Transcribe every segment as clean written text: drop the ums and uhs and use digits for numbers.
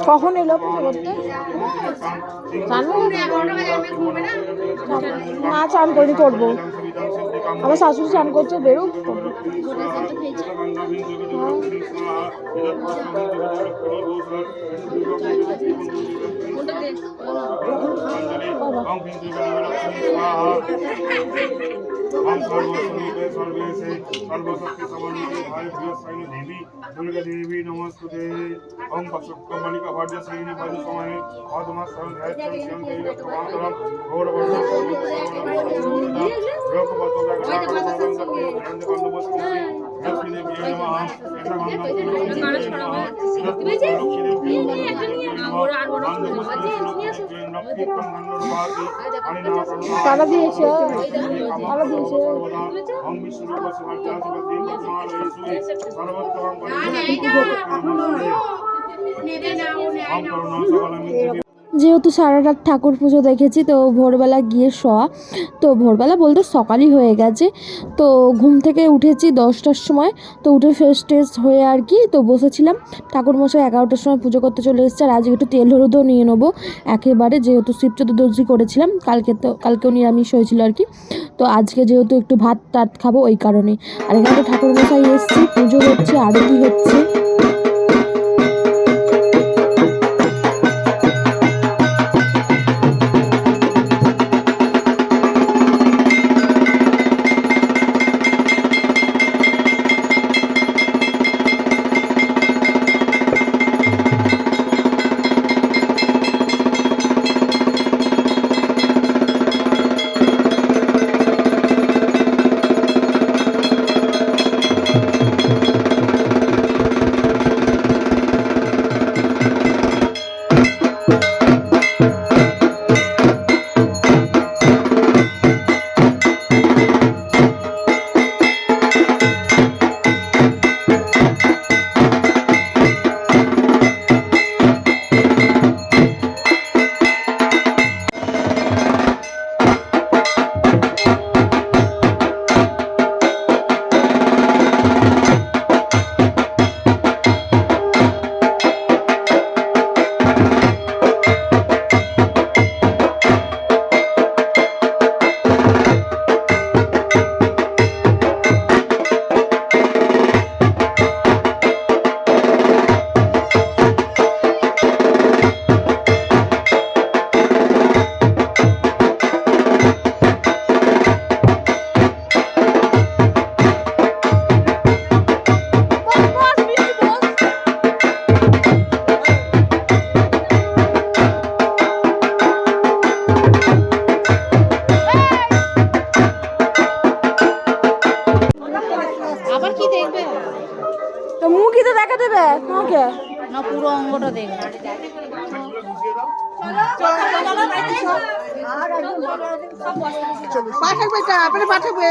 কখন এলো পুজো করতে? না চান করিনি, করবো। আমার শাশুড়ি চান করছে, বেরো। हम सर्वस्वरूपे सर्वेशे सर्वशक्ति समन्विते भाई प्रियसायिनी देवी दुर्गा देवी नमस्ते। ओम पशुकमणिका भाग्य श्रेणी भाई समय आदमा सर्व गायत्रम श्याम देवी प्रभातरम गौर वर्णा लोक पतो का ग्रह करते ध्यान करने बसते लक्ष्मी देवी नमः ऐसा हम তালা দিয়েছে, তালা দিয়েছে। যেহেতু সারা রাত ঠাকুর পুজো দেখেছি, তো ভোরবেলা গিয়ে শোয়া, তো ভোরবেলা বলতে সকালই হয়ে গেছে। তো ঘুম থেকে উঠেছি 10টার সময়, তো উঠে ফ্রেশ ট্রেশ হয়ে আর কি তো বসেছিলাম। ঠাকুরমশাই 11টার সময় পুজো করতে চলে এসেছে। আর আজকে একটু তেল হলুদও নিয়ে নেবো একেবারে, যেহেতু শিব চতুর্দশী করেছিলাম, কালকেও নিরামিষ হয়েছিল আর কি। তো আজকে যেহেতু একটু ভাত টাত খাবো ওই কারণে। আর এখানে ঠাকুরমশাই এসেছি, পুজো হচ্ছে, আরতি হচ্ছে। না পুরো অঙ্গটা দেখবে। পাঠাবে, আপনি পাঠাবে।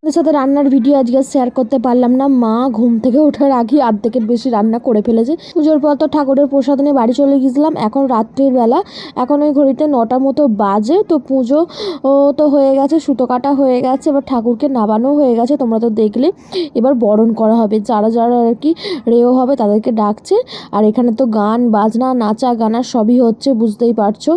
আমাদের সাথে রান্নার ভিডিও আজকে শেয়ার করতে পারলাম না, মা ঘুম থেকে ওঠার আগে অর্ধেকের বেশি রান্না করে ফেলেছে। পুজোর পর তো ঠাকুরের প্রসাদ নিয়ে বাড়ি চলে গেছিলাম, এখন রাত্রির বেলা, এখন ওই ঘড়িতে 9টা মতো বাজে। তো পুজো তো হয়ে গেছে, সুতো কাটা হয়ে গেছে, এবার ঠাকুরকে নামানো হয়ে গেছে, তোমরা তো দেখলে। এবার বরণ করা হবে, যারা যারা আর কি রেও হবে তাদেরকে ডাকছে। আর এখানে তো গান বাজনা নাচা গানা সবই হচ্ছে, বুঝতেই পারছো।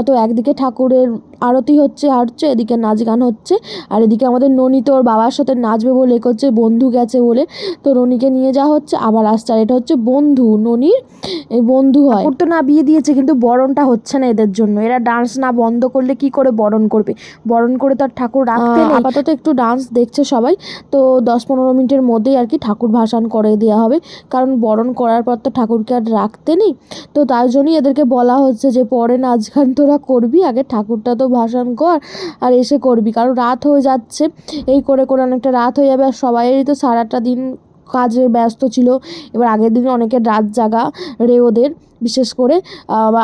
তো একদিকে ঠাকুরের আরতি হচ্ছে এদিকে নাচ গান হচ্ছে, আর এদিকে আমাদের ননি তো ওর বাবার সাথে নাচবে বলে করছে, বন্ধু গেছে বলে, তো ননিকে নিয়ে যাওয়া হচ্ছে আবার আসছে। আর এটা হচ্ছে বন্ধু, ননির বন্ধু হয়। ঠাকুর তো না বিয়ে দিয়েছে, কিন্তু বরণটা হচ্ছে না এদের জন্য। এরা ডান্স না বন্ধ করলে কি করে বরণ করবে, বরণ করে তো আর ঠাকুর রাখতে নেই। আপাতত একটু ডান্স দেখছে সবাই, তো 10-15 মিনিটের মধ্যেই আর কি ঠাকুর ভাসান করে দেওয়া হবে, কারণ বরণ করার পর তো ঠাকুরকে আর রাখতে নেই। তো তার জন্যই এদেরকে বলা হচ্ছে যে পরে নাচ গান তোরা করবি, আগে ঠাকুরটা তো ভাসান কর আর এসে করবি, কারণ রাত হয়ে যাচ্ছে। এই করে করে অনেকটা রাত হয়ে যাবে, আর সবাইয়েরই তো সারাটা দিন কাজে ব্যস্ত ছিল। এবার আগের দিন অনেকের রাত জাগা রেওদের, বিশেষ করে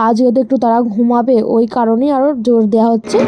আজকে তো একটু তারা ঘুমাবে, ওই কারণেই আরও জোর দেওয়া হচ্ছে।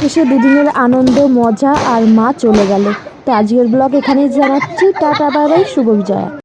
এসে দুদিনের আনন্দ মজা আর মা চলে গেল। তো আজকের ব্লগ এখানেই জানাচ্ছি, টাটা বাই বাই, শুভ বিজয়া।